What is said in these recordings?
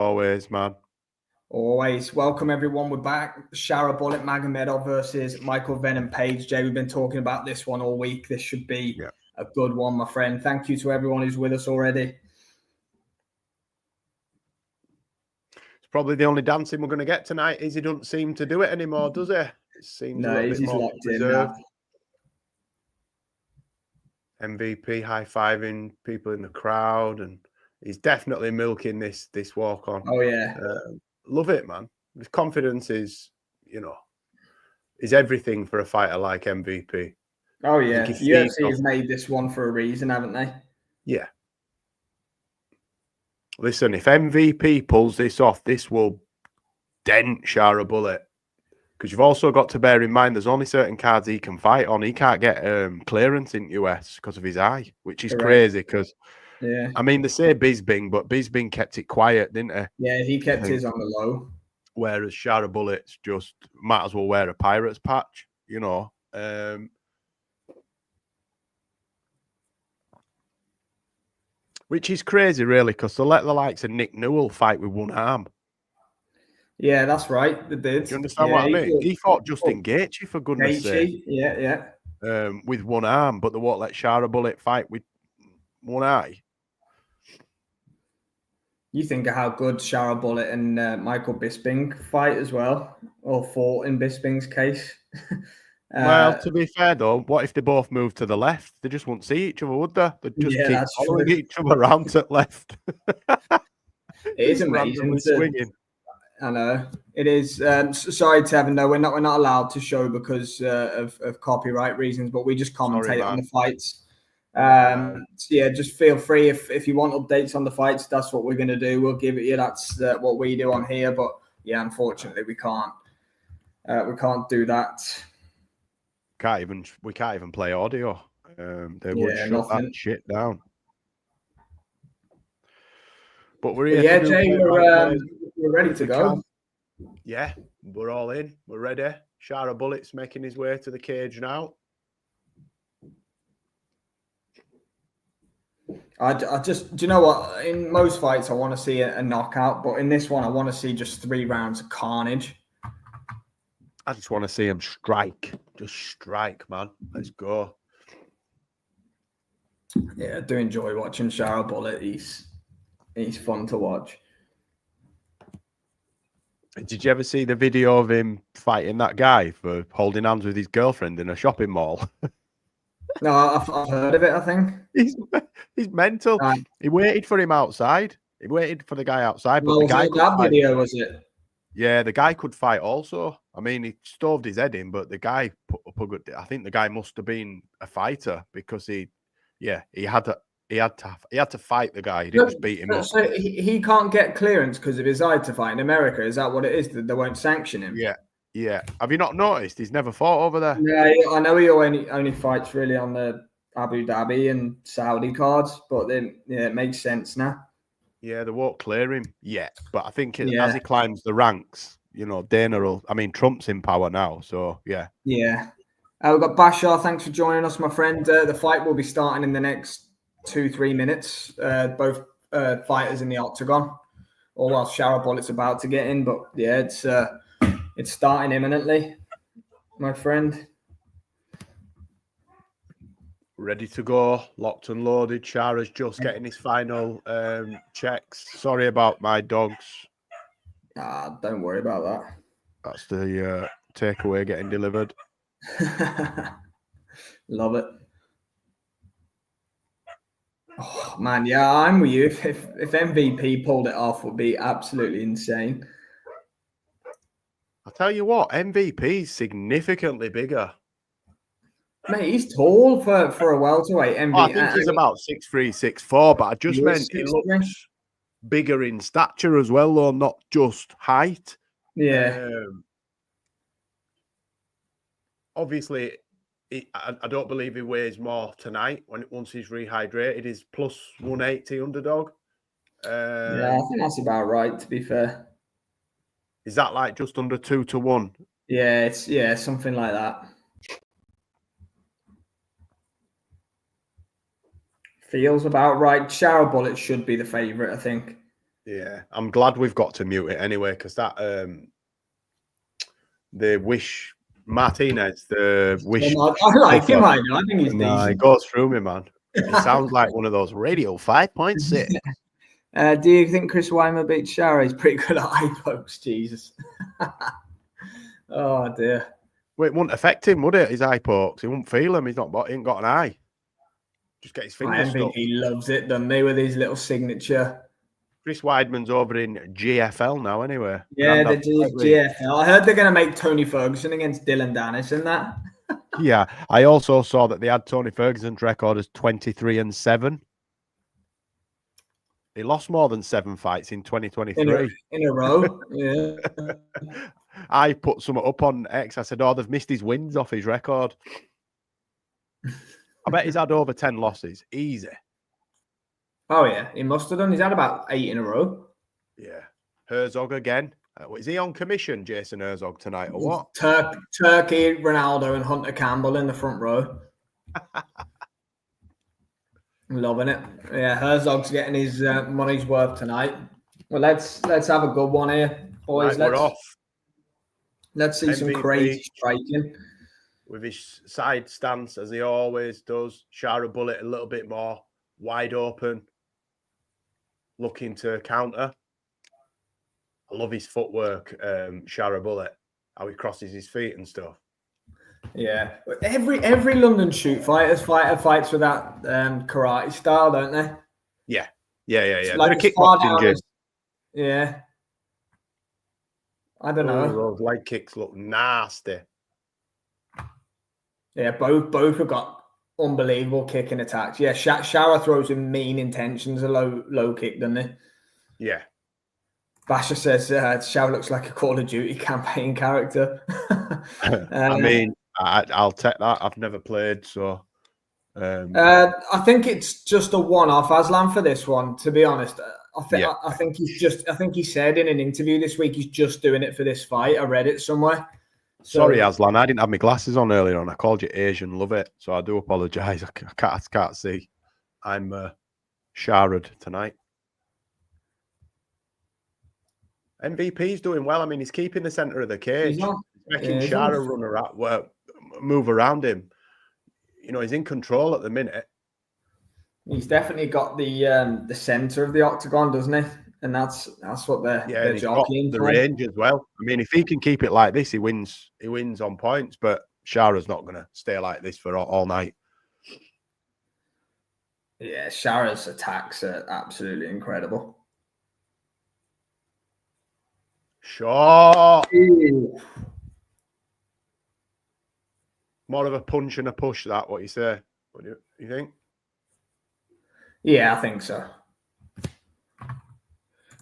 Always, man. Always. Welcome, everyone. We're back. Shara Bullet Magomedov versus Michael Venom Page. Jay, we've been talking about this one all week. This should be a good one, my friend. Thank you to everyone who's with us already. It's probably the only dancing we're going to get tonight. Izzy doesn't seem to do it anymore, does he? It seems a little bit more locked reserved. In now. MVP high-fiving people in the crowd, and he's definitely milking this walk-on. Oh, yeah. Love it, man. His confidence is everything for a fighter like MVP. Oh, yeah. UFC has made this one for a reason, haven't they? Yeah. Listen, if MVP pulls this off, this will dent Shara Bullet. Because you've also got to bear in mind there's only certain cards he can fight on. He can't get clearance in US because of his eye, which is crazy. Because I mean, they say Bisping, but Bisping kept it quiet, didn't he? Yeah, he kept his on the low. Whereas Shara Bullet's just might as well wear a Pirates patch, you know. Which is crazy, really, because they let the likes of Nick Newell fight with one arm. Yeah, that's right. They did. Do you understand what I mean? He fought Justin Gaethje, for goodness sake. Yeah. With one arm, but they won't let Shara Bullet fight with one eye. You think of how good Shara Bullet and Michael Bisping fight as well, or fought in Bisping's case. Well, to be fair, though, what if they both moved to the left? They just wouldn't see each other, would they? They'd just keep following each other around to the left. It is amazing. Swinging. I know it is. Sorry, Tevin. No, we're not allowed to show because of copyright reasons. But we just commentate on the fights. So yeah, just feel free if you want updates on the fights. That's what we're going to do. We'll give it you. That's what we do on here. But yeah, unfortunately, we can't. We can't do that. We can't even play audio. They would shut that shit down. But we're here. Yeah, Jay, we're ready to go. Yeah, we're all in. We're ready. Shara Bullet's making his way to the cage now. Do you know what? In most fights, I want to see a knockout, but in this one, I want to see just 3 rounds of carnage. I just want to see him strike. Just strike, man. Let's go. Yeah, I do enjoy watching Shara Bullet. He's fun to watch. Did you ever see the video of him fighting that guy for holding hands with his girlfriend in a shopping mall? No, I've heard of it, I think. He's mental. He waited for him outside. He waited for the guy outside. But the guy that video, was it? Yeah, the guy could fight also. I mean, he stoved his head in, but the guy put up a good... I think the guy must have been a fighter because he had to fight the guy. He didn't just beat him up. So he can't get clearance because of his eye to fight in America. Is that what it is? That they won't sanction him? Yeah. Have you not noticed? He's never fought over there. Yeah, I know he only fights really on the Abu Dhabi and Saudi cards, but then it makes sense now. Yeah, they won't clear him yet, but I think as he climbs the ranks, you know, Trump's in power now, so yeah. Yeah. We've got Bashar. Thanks for joining us, my friend. The fight will be starting in the next 2-3 minutes. Both fighters in the octagon. All while Shara Bullet's about to get in, but yeah, it's starting imminently, my friend. Ready to go, locked and loaded. Shara's just getting his final checks. Sorry about my dogs. Don't worry about that. That's the takeaway getting delivered. Love it. Oh man, yeah, I'm with you. If MVP pulled it off, would be absolutely insane. I'll tell you what, MVP's significantly bigger. Mate, he's tall for a welterweight. I think he's about 6'3", 6'4", but I just meant he looks bigger in stature as well, though, not just height. Yeah. Obviously, I don't believe he weighs more tonight once he's rehydrated. He's plus 180 underdog. Yeah, I think that's about right, to be fair. Is that like just under 2-1? Yeah, it's something like that. Feels about right. Shara Bullet should be the favourite, I think. Yeah, I'm glad we've got to mute it anyway, because that the Wish Martinez, the Wish. I like him. I think he's decent. It goes through me, man. He sounds like one of those Radio 5.6. Do you think Chris Weimer beats Shara? He's pretty good at eye pokes. Jesus. Oh dear. Well, it wouldn't affect him, would it? His eye pokes. He wouldn't feel him. He ain't got an eye. Just get his fingers stuck. He loves it, doesn't he, with his little signature. Chris Weidman's over in GFL now, anyway. Yeah, the GFL. I heard they're going to make Tony Ferguson against Dylan Dennis in that. Yeah, I also saw that they had Tony Ferguson's record as 23-7. He lost more than 7 fights in 2023. In a row, yeah. I put some up on X. I said, they've missed his wins off his record. I bet he's had over 10 losses. Easy. Oh, yeah. He must have done. He's had about 8 in a row. Yeah. Herzog again. Is he on commission, Jason Herzog, tonight, or what? Turkey, Ronaldo, and Hunter Campbell in the front row. Loving it. Yeah, Herzog's getting his money's worth tonight. Well, let's have a good one here, boys. Right, we're off. Let's see MVP, some crazy striking. With his side stance, as he always does. Shara Bullet a little bit more wide open, looking to counter. I love his footwork, Shara Bullet, how he crosses his feet and stuff. Yeah, every London shoot fights with that karate style, don't they? Yeah. Like they're kickboxing gym. Yeah. I don't know. Those leg kicks look nasty. Yeah, both have got unbelievable kicking attacks. Yeah, Shara throws in mean intentions, a low kick, doesn't he? Yeah. Basher says Shara looks like a Call of Duty campaign character. I mean, I'll take that. I've never played, so. I think it's just a one-off Aslan for this one. To be honest, I think he said in an interview this week he's just doing it for this fight. I read it somewhere. Sorry, Aslan, I didn't have my glasses on earlier on. I called you Asian. Love it. So I do apologise. I can't see. I'm Sharad tonight. MVP's doing well. I mean, he's keeping the centre of the cage. He's making Shara run around, move around him. You know, he's in control at the minute. He's definitely got the centre of the octagon, doesn't he? And that's what they're jockeying for. The range as well. I mean, if he can keep it like this, he wins. He wins on points. But Shara's not going to stay like this for all night. Yeah, Shara's attacks are absolutely incredible. Shot. More of a punch and a push. That what you say? What do you think? Yeah, I think so.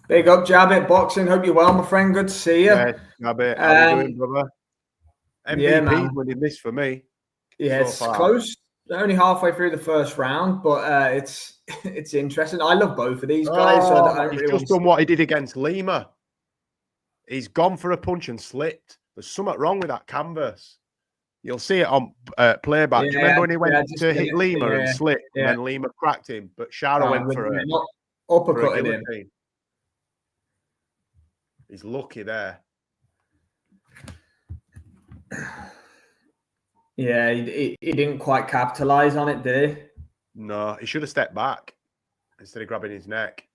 Big up, Jabbit Boxing. Hope you're well, my friend. Good to see you. Yeah, Jabbit. How you doing, brother? MVP winning this for me. Yeah, it's close. Only halfway through the first round, but it's interesting. I love both of these guys. So he's just done what he did against Lima. He's gone for a punch and slipped. There's something wrong with that canvas. You'll see it on playback. Do you remember when he went to hit Lima and slipped, and then Lima cracked him, but Shara went for a uppercut him. He's lucky there. Yeah, he didn't quite capitalize on it, did he? No, he should have stepped back instead of grabbing his neck.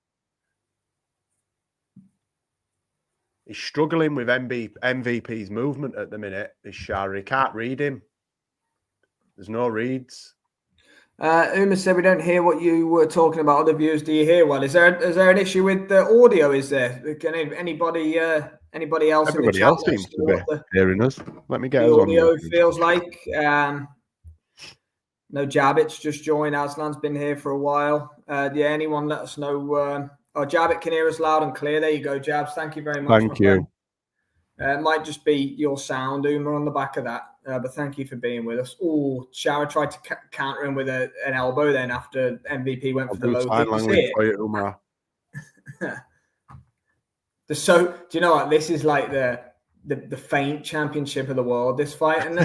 He's struggling with MVP's movement at the minute, this Shara. He can't read him. There's no reads. Uma said we don't hear what you were talking about. Other viewers, do you hear well? Is there an issue with the audio? Is there? Can anybody else? Everybody else seems to be hearing us. Let me get the audio. Feels like no Jabbit's just joined. Aslan's been here for a while. Anyone let us know? Jabbit can hear us loud and clear. There you go, Jabs. Thank you very much. Thank you. It might just be your sound, Uma, on the back of that. But thank you for being with us. Oh, Shara tried to counter him with an elbow then after MVP went for the low kick. So, do you know what? This is like the faint championship of the world, this fight. And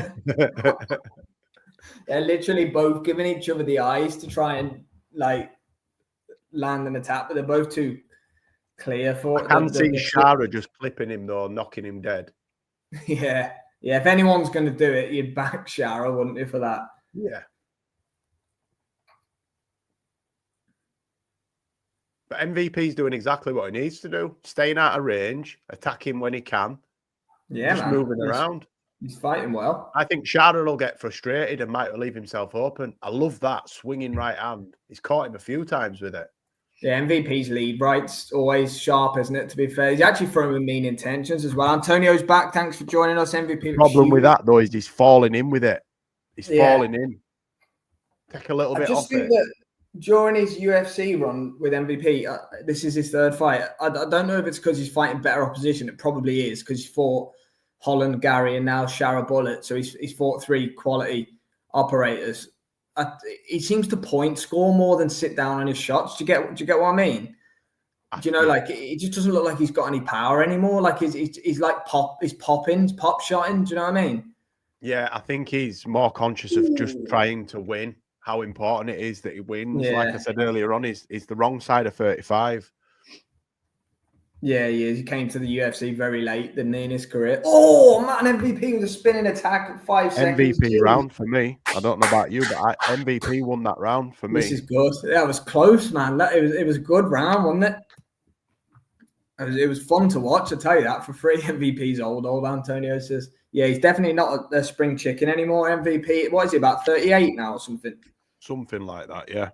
they're literally both giving each other the eyes to try and like land an attack, but they're both too clear for. I can see Shara just clipping him though, knocking him dead. Yeah. If anyone's going to do it, you'd back Shara, wouldn't you, for that? Yeah. But MVP's doing exactly what he needs to do. Staying out of range, attacking when he can. Yeah, just moving around. He's fighting well. I think Shara will get frustrated and might leave himself open. I love that swinging right hand. He's caught him a few times with it. Yeah, MVP's lead right's always sharp, isn't it? To be fair, he's actually throwing with mean intentions as well. Antonio's back. Thanks for joining us, MVP. The problem with that though is he's falling in with it. He's falling in. Take a little bit off it. That during his UFC run with MVP, this is his third fight. I don't know if it's because he's fighting better opposition. It probably is because he's fought Holland, Gary, and now Shara Bullet. So he's fought 3 quality operators. He seems to score more than sit down on his shots. Do you get what I mean? Do you know, like, it just doesn't look like he's got any power anymore. Like he's like pop shotting. Do you know what I mean? Yeah, I think he's more conscious of just trying to win. How important it is that he wins. Yeah. Like I said earlier on, he's the wrong side of 35. Yeah, he is. He came to the UFC very late, didn't he, in his career? Oh, man, MVP with a spinning attack at 5 seconds. MVP round for me. I don't know about you, but MVP won that round for me. This is good. That was close, man. It was a good round, wasn't it? It was fun to watch, I tell you that, for free. MVP's old Antonio says. Yeah, he's definitely not a spring chicken anymore, MVP. What is he, about 38 now or something? Something like that, yeah.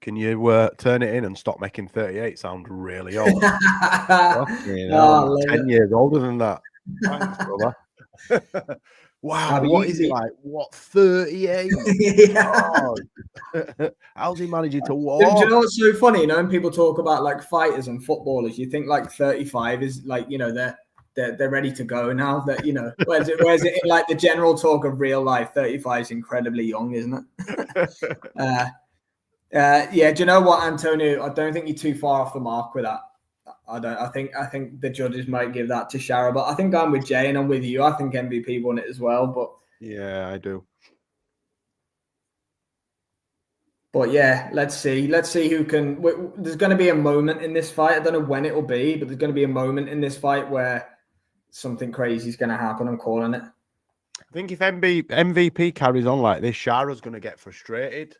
Can you turn it in and stop making 38 sound really old? 10 years older than that. Thanks, brother. Wow, what is it like? What, 38? Yeah. How's he managing to walk? Do you know what's so funny? You know, when people talk about like fighters and footballers, you think like 35 is like, you know, they're ready to go now. That, you know, whereas it in like the general talk of real life, 35 is incredibly young, isn't it? Yeah, do you know what, Antonio? I don't think you're too far off the mark with that. I think the judges might give that to Shara, but I think I'm with Jay and I'm with you. I think MVP won it as well, but yeah, I do. But yeah, let's see who can. There's going to be a moment in this fight. I don't know when it will be, but there's going to be a moment in this fight where something crazy is going to happen. I'm calling it. I think if MVP carries on like this, Shara's going to get frustrated.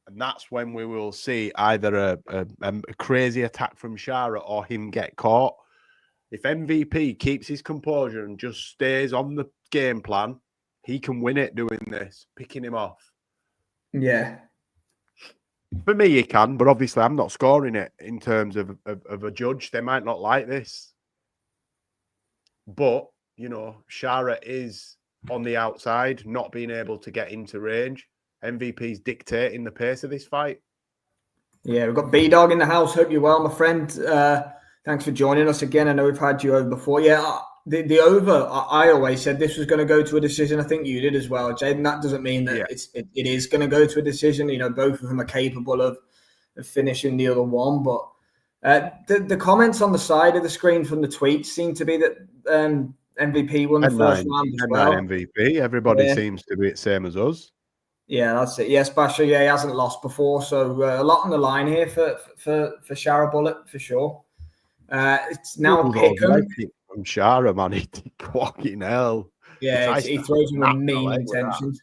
And that's when we will see either a crazy attack from Shara or him get caught. If MVP keeps his composure and just stays on the game plan, he can win it doing this, picking him off. Yeah. For me, he can, but obviously I'm not scoring it in terms of a judge. They might not like this. But, you know, Shara is on the outside, not being able to get into range. MVP's dictating the pace of this fight. Yeah, we've got B-Dog in the house. Hope you're well, my friend. Thanks for joining us again. I know we've had you over before. Yeah, the over, I always said this was going to go to a decision. I think you did as well, Jaden. That doesn't mean that it is going to go to a decision. You know, both of them are capable of finishing the other one. But the comments on the side of the screen from the tweets seem to be that MVP won the first round as well. MVP. Everybody seems to be the same as us. Yeah, that's it. Yes, Basher, he hasn't lost before. So a lot on the line here for Shara Bullet, for sure. It's now a pick 'em. From Shara, man, he fucking hell. Yeah, he throws him with mean intentions.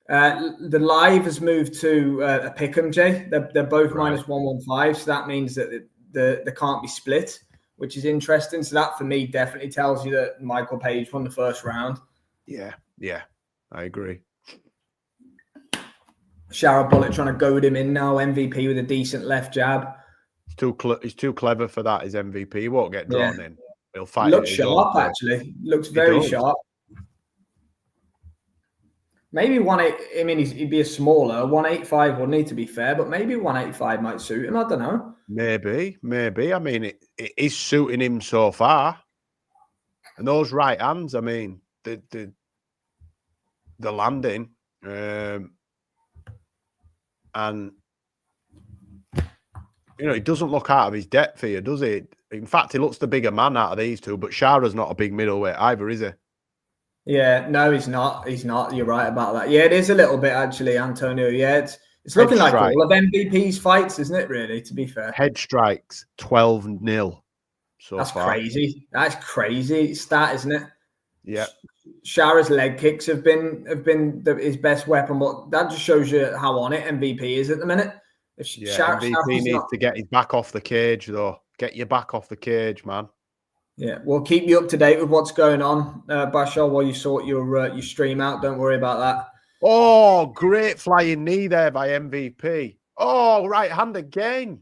The live has moved to a pick 'em, Jay. They're both minus 115, so that means that they can't be split, which is interesting. So that, for me, definitely tells you that Michael Page won the first round. Yeah, I agree. Shara Bullet trying to goad him in now. MVP with a decent left jab. He's too clever for that. His MVP. He won't get drawn in. He'll fight. Looks sharp, actually. Looks very sharp. Maybe 180. I mean, he'd be a smaller 185 would need to be fair, but maybe 185 might suit him. I don't know. Maybe. I mean, it is suiting him so far. And those right hands. I mean, the landing. And, you know, he doesn't look out of his depth here, does he? In fact, he looks the bigger man out of these two, but Shara's not a big middleweight either, is he? Yeah, no, he's not. He's not. You're right about that. Yeah, it is a little bit, actually, Antonio. Yeah, It's looking like all of MVP's fights, isn't it, really, to be fair? Head strikes, 12-0 so That's far. crazy. That's crazy stat, isn't it? Yeah. Shara's leg kicks have been his best weapon, but that just shows you how on it MVP is at the minute. MVP needs to get his back off the cage, though. Get your back off the cage, man. Yeah, we'll keep you up to date with what's going on, Bashar, while you sort your stream out. Don't worry about that. Oh, great flying knee there by MVP. Oh, right hand again.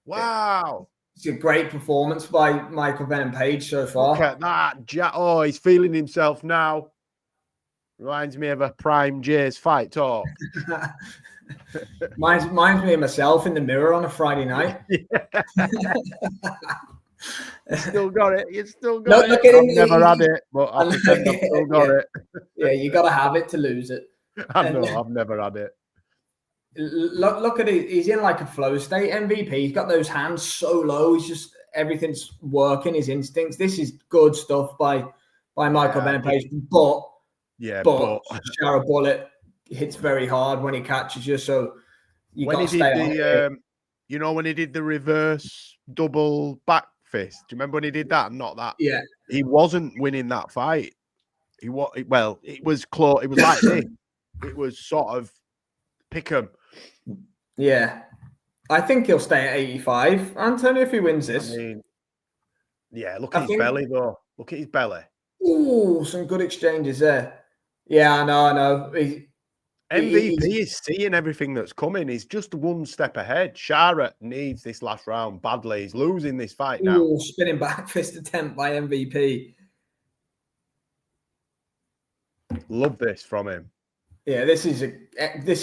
Wow. It's a great performance by Michael Venom Page so far. Look at that. Oh, he's feeling himself now. Reminds me of a Prime J's fight talk. Reminds me of myself in the mirror on a Friday night. You still got it. You still got it. I've never had it, but I pretend I've still got it. Yeah, you got to have it to lose it. I know. I've never had it. Look at it. He's in like a flow state. MVP. He's got those hands so low. He's just everything's working. His instincts. This is good stuff by Michael Venom Page. But Shara Bullet hits very hard when he catches you. So you got to stay on it. You know when he did the reverse double back fist? Do you remember when he did that? Not that. Yeah. He wasn't winning that fight. It was close. It was like this. It was sort of pick 'em. Yeah. I think he'll stay at 85, Antonio, if he wins this. I mean, look at his belly, though. Look at his belly. Oh, some good exchanges there. Yeah, I know. MVP is seeing everything that's coming. He's just one step ahead. Shara needs this last round badly. He's losing this fight now. Ooh, spinning back fist attempt by MVP. Love this from him. Yeah, this is a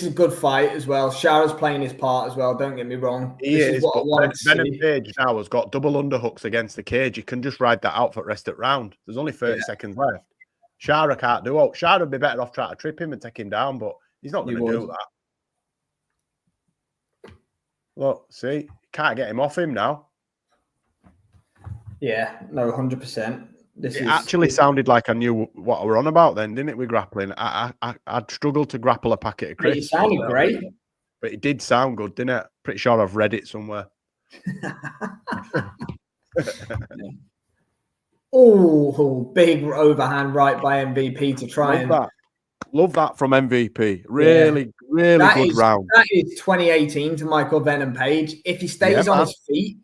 good fight as well. Shara's playing his part as well. Don't get me wrong. He is. But Venom Page now has got double underhooks against the cage. You can just ride that out for rest at round. There's only 30 seconds left. Shara can't do it. Shara would be better off trying to trip him and take him down, but he's not going to do that. Look, see, can't get him off him now. Yeah, no, 100%. It actually sounded like I knew what I were on about then, didn't it, with grappling? I'd struggled to grapple a packet of crisps. It sounded great. But it did sound good, didn't it? Pretty sure I've read it somewhere. Oh, big overhand right by MVP to try Love that from MVP. Really good round. That is 2018 to Michael Venom Page. If he stays on his feet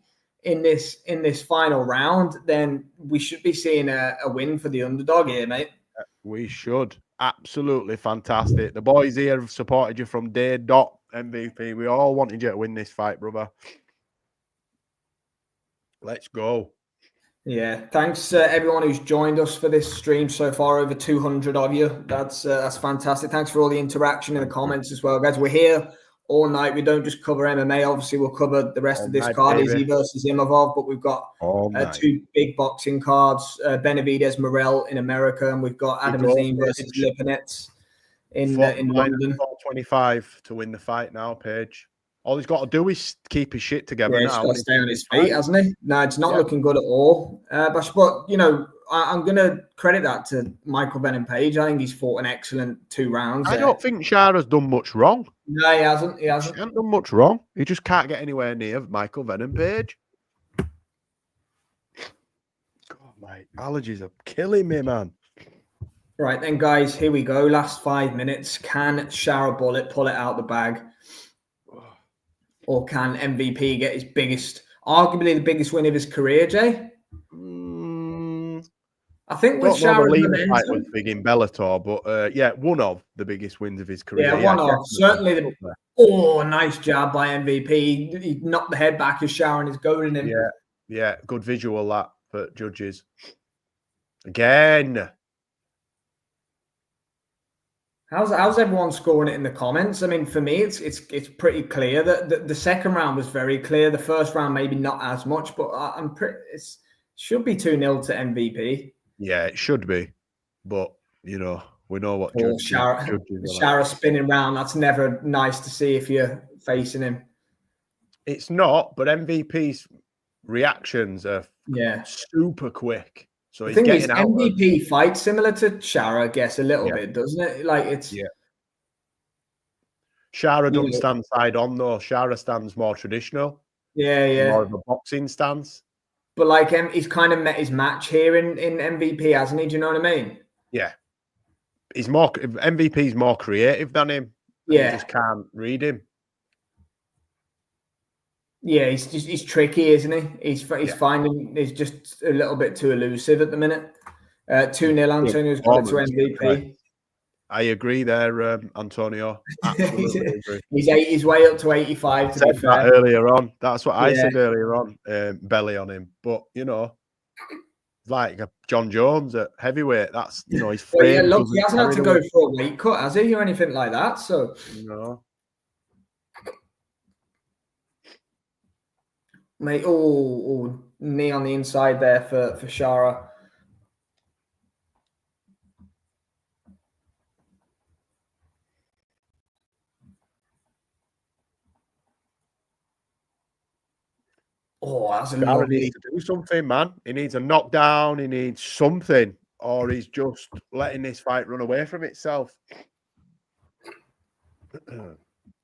in this final round, then we should be seeing a win for the underdog here, mate. We should. Absolutely fantastic. The boys here have supported you from day dot, MVP. We all wanted you to win this fight, brother. Let's go. Yeah, thanks everyone who's joined us for this stream so far. Over 200 of you. That's fantastic. Thanks for all the interaction in the comments as well, guys. We're here all night. We don't just cover MMA. Obviously, we'll cover the rest of this card, Izzy versus Imavov, but we've got two big boxing cards, Benavidez Morel in America, and we've got Adam Azim versus Lipinets in London. 425 to win the fight now, Page. All he's got to do is keep his shit together now. He's got to stay on his feet, hasn't he? No, it's not looking good at all. But you know, I'm going to credit that to Michael Venom Page. I think he's fought an excellent 2 rounds. I don't think Shara's done much wrong. No, he hasn't. He hasn't done much wrong. He just can't get anywhere near Michael Venom Page. God, my allergies are killing me, man. Right then, guys, here we go. Last 5 minutes. Can Shara Bullet pull it out the bag? Or can MVP get his arguably the biggest win of his career, Jay? I think with Shara's momentum, fight was big in Bellator, but one of the biggest wins of his career. Yeah, one of. Certainly nice jab by MVP. He knocked the head back as Shara is going in. Yeah, good visual that for judges. Again. How's everyone scoring it in the comments? I mean, for me, it's pretty clear that the second round was very clear. The first round maybe not as much, but it should be 2-0 to MVP. Yeah, it should be, but you know we know what judges. Shara spinning round. That's never nice to see if you're facing him. It's not, but MVP's reactions are super quick. So the thing is, MVP fights similar to Shara, I guess, a little bit, doesn't it? Like it's Shara doesn't stand side on though. Shara stands more traditional. Yeah. More of a boxing stance. But like he's kind of met his match here in MVP, hasn't he? Do you know what I mean? Yeah. MVP's more creative than him. Yeah. You just can't read him. Yeah, he's tricky, isn't he? He's finding he's just a little bit too elusive at the minute. 2-0 Antonio's got it to MVP. I agree there, Antonio. Absolutely agree. He's his way up to 85 to be fair. That earlier on. That's what I said earlier on, belly on him. But, like a John Jones at heavyweight, that's, his frame. Look, he hasn't had to go for a weight cut, has he, or anything like that? So, mate, knee on the inside there for Shara. Oh, that's a Shara needs to do something, man. He needs a knockdown. He needs something, or he's just letting this fight run away from itself.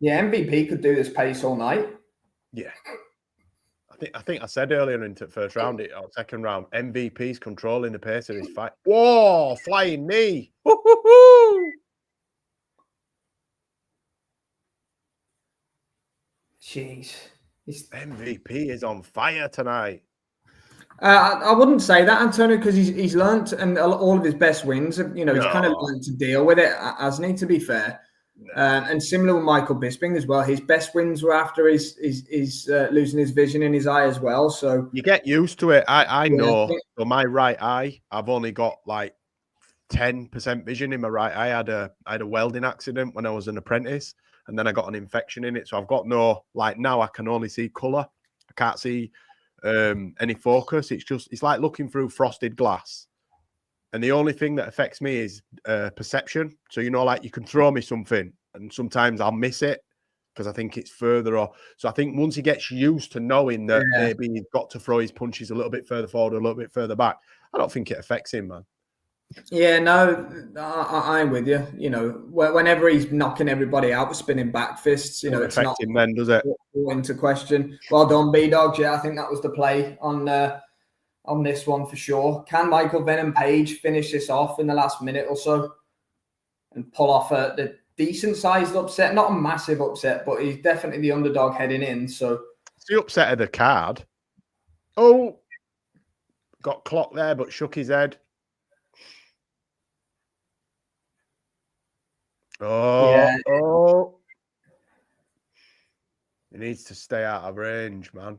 Yeah, MVP could do this pace all night. Yeah. I think I said earlier into the first round or second round, MVP's controlling the pace of this fight. Whoa, flying knee. Woo-hoo-hoo. Jeez. MVP is on fire tonight. I wouldn't say that, Antonio, because he's learned, and all of his best wins, he's kind of learned to deal with it, hasn't he, to be fair? No. And similar with Michael Bisping as well. His best wins were after his losing his vision in his eye as well. So you get used to it. I know. So my right eye, I've only got like 10% vision in my right eye. I had a welding accident when I was an apprentice, and then I got an infection in it. So I've got now I can only see color. I can't see any focus. It's like looking through frosted glass. And the only thing that affects me is perception. So, like you can throw me something and sometimes I'll miss it because I think it's further off. So I think once he gets used to knowing that maybe he's got to throw his punches a little bit further forward, a little bit further back, I don't think it affects him, man. Yeah, no, I'm with you. Whenever he's knocking everybody out with spinning back fists, it's not him then, does it? Into question. Well done, B-Dogs. Yeah, I think that was the play on this one for sure. Can Michael Venom Page finish this off in the last minute or so and pull off the decent-sized upset? Not a massive upset, but he's definitely the underdog heading in. So it's the upset of the card. Oh, got clocked there, but shook his head. Oh. He needs to stay out of range, man.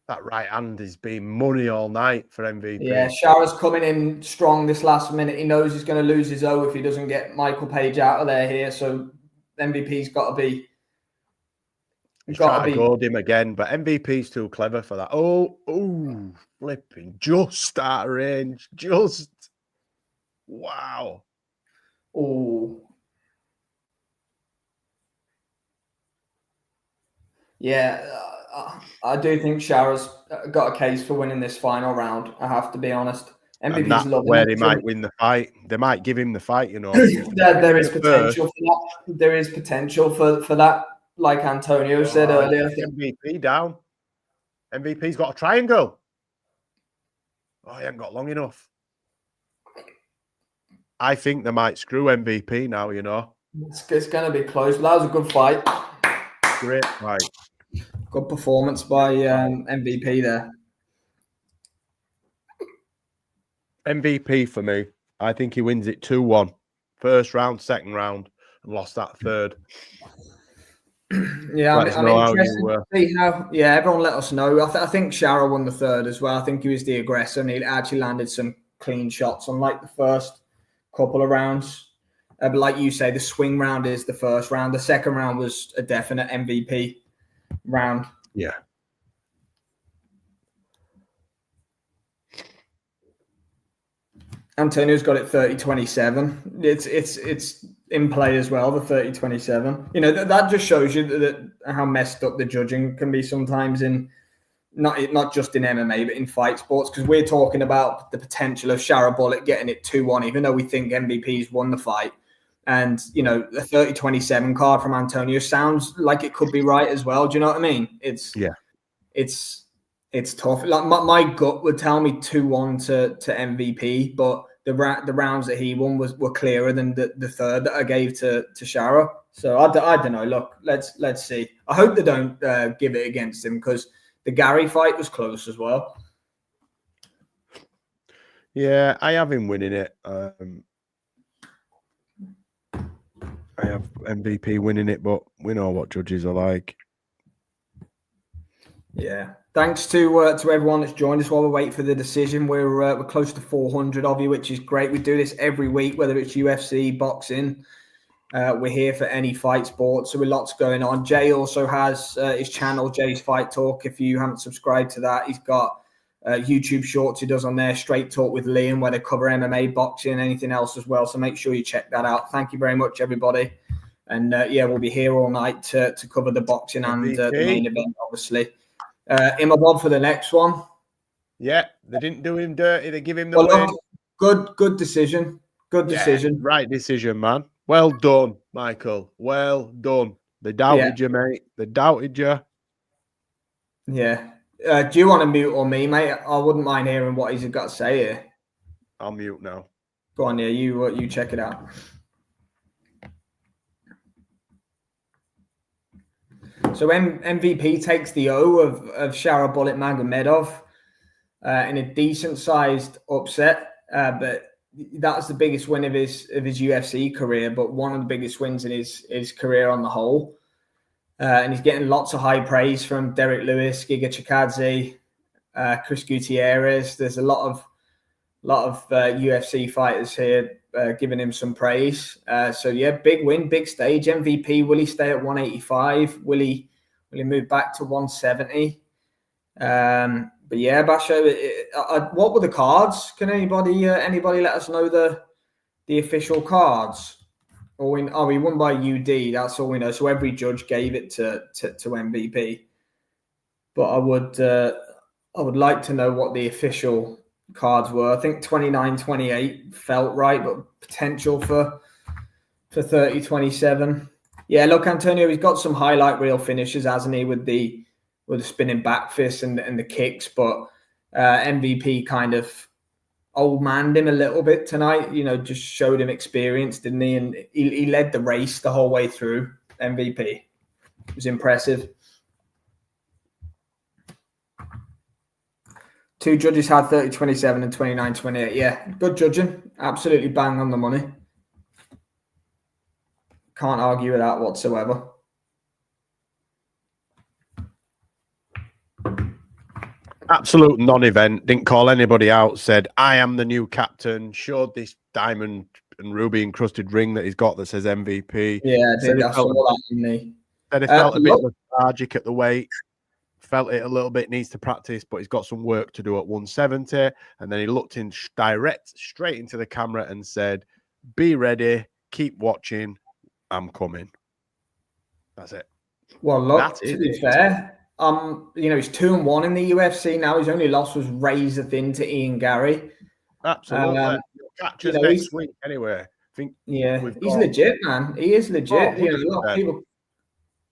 That right hand has been money all night for MVP. Yeah, Shara's coming in strong this last minute. He knows he's going to lose his O if he doesn't get Michael Page out of there here. So MVP's got to be... He's trying to goad him again, but MVP's too clever for that. Oh, flipping. Just out of range. Just. Wow. Oh. Yeah, I do think Shara's got a case for winning this final round. I have to be honest. MVP's loving where they might win the fight. They might give him the fight, there is potential for that. There is potential for that, like Antonio said earlier. MVP down. MVP's got a triangle. Oh, he hasn't got long enough. I think they might screw MVP now, It's going to be close. But that was a good fight. Great fight. Good performance by MVP there. MVP for me. I think he wins it 2-1. First round, second round, and lost that third. Yeah, I'm interested to see how. Yeah, everyone let us know. I think Shara won the third as well. I think he was the aggressor, and he actually landed some clean shots unlike the first couple of rounds. But like you say, the swing round is the first round. The second round was a definite MVP round. Yeah. Antonio's got it 30-27. It's in play as well, the 30-27. That just shows you that how messed up the judging can be sometimes in not just in MMA, but in fight sports, because we're talking about the potential of Shara Bullet getting it 2-1, even though we think MVP's won the fight. And, you know, a 30-27 card from Antonio sounds like it could be right as well. Do you know what I mean? It's tough. Like my gut would tell me 2-1 to MVP, but the rounds that he won were clearer than the third that I gave to Shara. So I don't know. Look, let's see. I hope they don't give it against him, because the Gary fight was close as well. Yeah, I have him winning it. I have MVP winning it, but we know what judges are like. Yeah. Thanks to everyone that's joined us while we wait for the decision. We're close to 400 of you, which is great. We do this every week, whether it's UFC, boxing. We're here for any fight sport, so we're lots going on. Jay also has his channel, Jay's Fight Talk. If you haven't subscribed to that, he's got YouTube shorts he does on there, Straight Talk with Liam, where they cover MMA, boxing, anything else as well. So make sure you check that out. Thank you very much, everybody. And yeah, we'll be here all night to cover the boxing and the main event, obviously. Imabov for the next one. Yeah, they didn't do him dirty. They give him the win. Good decision. Good decision. Right decision, man. Well done, Michael. Well done. They doubted you, mate. They doubted you. Yeah. Do you want to mute on me, mate? I wouldn't mind hearing what he's got to say here. I'll mute now. Go on, yeah. You check it out. So MVP takes the O of Shara Bullet Magomedov in a decent-sized upset, but that's the biggest win of his UFC career, but one of the biggest wins in his career on the whole. And he's getting lots of high praise from Derek Lewis, Giga Chikadze, Chris Gutierrez. There's a lot of UFC fighters here giving him some praise. So yeah, big win, big stage. MVP. Will he stay at 185? Will he move back to 170? But yeah, Basho, what were the cards? Can anybody let us know the official cards? Or he won by UD. That's all we know. So every judge gave it to MVP. But I would like to know what the official cards were. I think 29-28 felt right, but potential for 30-27. Yeah, look, Antonio, he's got some highlight reel finishes, hasn't he, with the spinning back fist and the kicks, but MVP kind of old manned him a little bit tonight, you know, just showed him experience, didn't he? And he led the race the whole way through. MVP. It was impressive. Two judges had 30-27 and 29-28. Yeah, good judging. Absolutely bang on the money. Can't argue with that whatsoever. Absolute non-event. Didn't call anybody out. Said, I am the new captain. Showed this diamond and ruby encrusted ring that he's got that says MVP. Yeah, I did. I saw that, didn't he? Said he felt a bit lethargic at the weight. Felt it a little bit, needs to practice, but he's got some work to do at 170. And then he looked in straight into the camera and said, be ready, keep watching, I'm coming. That's it. Well, look, to be fair, you know, he's 2-1 in the UFC now. His only loss was razor thin to Ian Gary. Absolutely. Catches next week anyway. I think he's legit, man. He is legit. You know, a lot of people.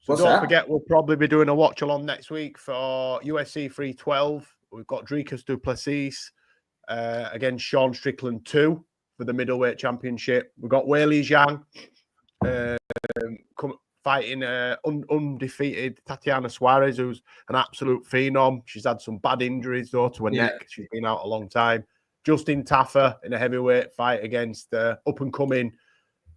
So don't forget, we'll probably be doing a watch-along next week for UFC 312. We've got Dricus du Plessis against Sean Strickland 2 for the middleweight championship. We've got Weili Zhang fighting undefeated Tatiana Suarez, who's an absolute phenom. She's had some bad injuries, though, to her neck. She's been out a long time. Justin Taffer in a heavyweight fight against up-and-coming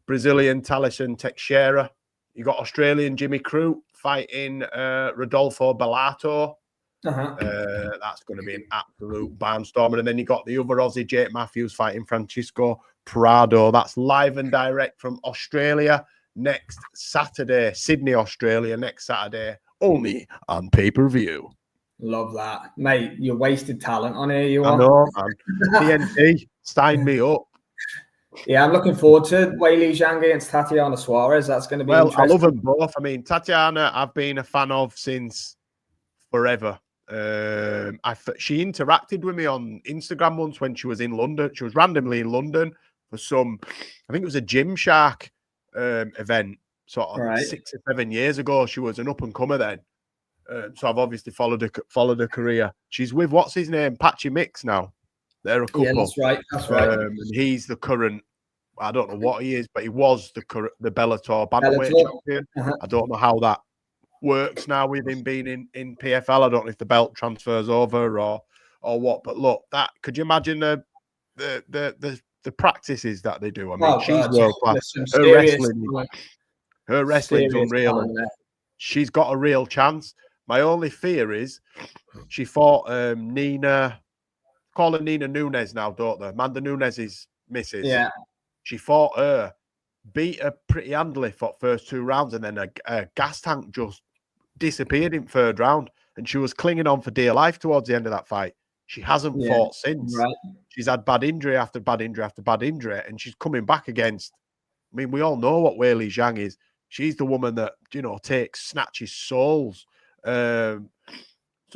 Brazilian Talison Teixeira. You got Australian Jimmy Crute fighting Rodolfo Bellato. That's going to be an absolute barnstormer. And then you got the other Aussie, Jake Matthews, fighting Francisco Prado. That's live and direct from Australia next Saturday. Sydney, Australia, next Saturday. Only on pay-per-view. Love that. Mate, you're wasted talent on here. You are. I know, man. TNT, sign me up. Yeah, I'm looking forward to Weili Zhang against Tatiana Suarez. That's going to be interesting. I love them both. I mean, Tatiana, I've been a fan of since forever. She interacted with me on Instagram once when she was in London. She was randomly in London for I think it was a Gymshark event, sort of 6 or 7 years ago. She was an up and comer then. So I've obviously followed her career. She's with what's his name, Patchy Mix now. They're a couple. Yeah, that's right. That's right. And he's the current. I don't know what he is, but he was the Bellator bantamweight champion. I don't know how that works now with him being in PFL. I don't know if the belt transfers over or what. But look, that could you imagine the practices that they do? I mean, she's world class. Her wrestling's unreal. She's got a real chance. My only fear is she fought Nina. Call her Nina Nunes now, don't they? Amanda Nunes' missus. Yeah. She fought her, beat her pretty handily for the first 2 rounds, and then a gas tank just disappeared in 3rd round. And she was clinging on for dear life towards the end of that fight. She hasn't fought since. Right. She's had bad injury after bad injury after bad injury, and she's coming back against. I mean, we all know what Weili Zhang is. She's the woman that snatches souls. So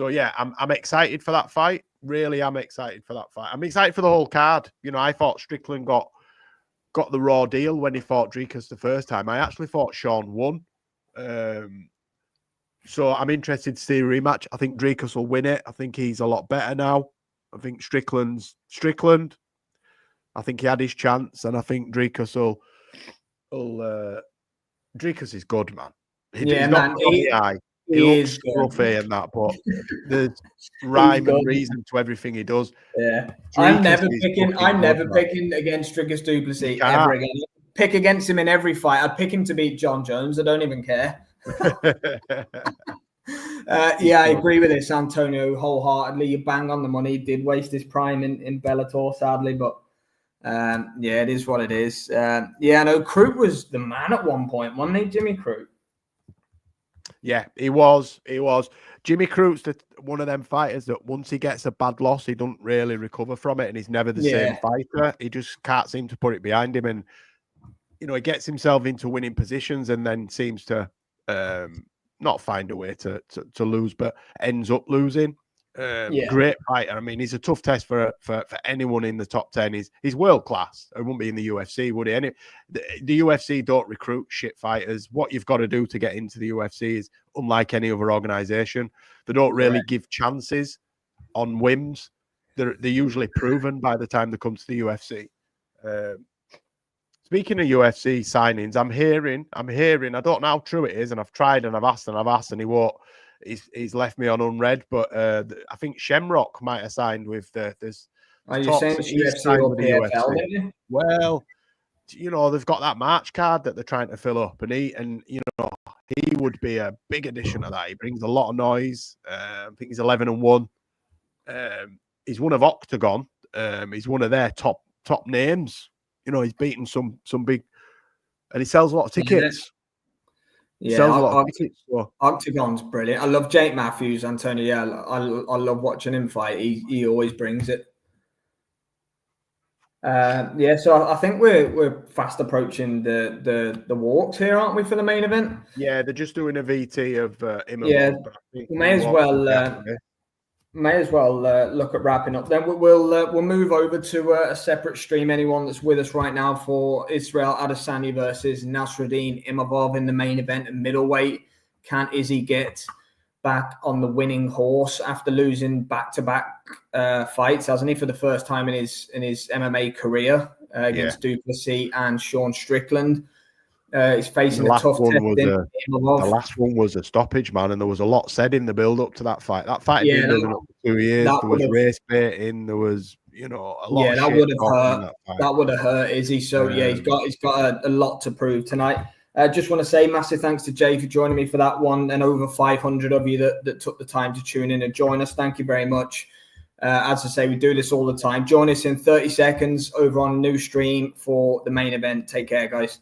yeah, I'm excited for that fight. Really, I'm excited for that fight. I'm excited for the whole card. I thought Strickland got the raw deal when he fought Dricus the first time. I actually thought Sean won. So I'm interested to see a rematch. I think Dricus will win it. I think he's a lot better now. I think Strickland. I think he had his chance, and I think Dricus will. Dricus is good, man. He looks scruffy and that, but there's rhyme and reason to everything he does. Yeah, I'm never picking against Dricus du Plessis ever again. Pick against him in every fight. I'd pick him to beat John Jones. I don't even care. I agree with this, Antonio, wholeheartedly. You bang on the money. He did waste his prime in Bellator, sadly, but it is what it is. Crute was the man at one point, wasn't he, Jimmy Crute? Yeah, he was. Jimmy Crute's one of them fighters that once he gets a bad loss, he doesn't really recover from it, and he's never the same fighter. He just can't seem to put it behind him, and he gets himself into winning positions and then seems to not find a way to lose, but ends up losing. Great fighter. I mean, he's a tough test for anyone in the top 10. He's world class. He wouldn't be in the UFC, would he? The UFC don't recruit shit fighters. What you've got to do to get into the UFC is, unlike any other organization, they don't really give chances on whims. They're usually proven by the time they come to the UFC. Speaking of UFC signings, I'm hearing, I don't know how true it is, and I've tried and I've asked, and he won't. He's left me on unread, but I think Shamrock might have signed with there's. Are you saying it's UFC or PFL? Well, they've got that March card that they're trying to fill up, and he would be a big addition to that. He brings a lot of noise. I think he's 11-1. He's one of Octagon. He's one of their top names. He's beaten some big, and he sells a lot of tickets. Yeah, Octagon's brilliant. I love Jake Matthews, Antonio. Yeah, I love watching him fight. He always brings it. So I think we're fast approaching the walks here, aren't we, for the main event? Yeah, they're just doing a VT of him. Yeah, may as well look at wrapping up. Then we'll move over to a separate stream. Anyone that's with us right now for Israel Adesanya versus Nasruddin Imavov in the main event at middleweight. Can Izzy get back on the winning horse after losing back-to-back fights, hasn't he, for the first time in his MMA career against du Plessis and Sean Strickland? He's facing a tough test. The last one was a stoppage, man, and there was a lot said in the build-up to that fight. That fight had been building up for 2 years. There was race baiting. There was, a lot of that would have hurt. That would have hurt Izzy. So he's got a lot to prove tonight. I just want to say massive thanks to Jay for joining me for that one, and over 500 of you that took the time to tune in and join us. Thank you very much. As I say, we do this all the time. Join us in 30 seconds over on a new stream for the main event. Take care, guys.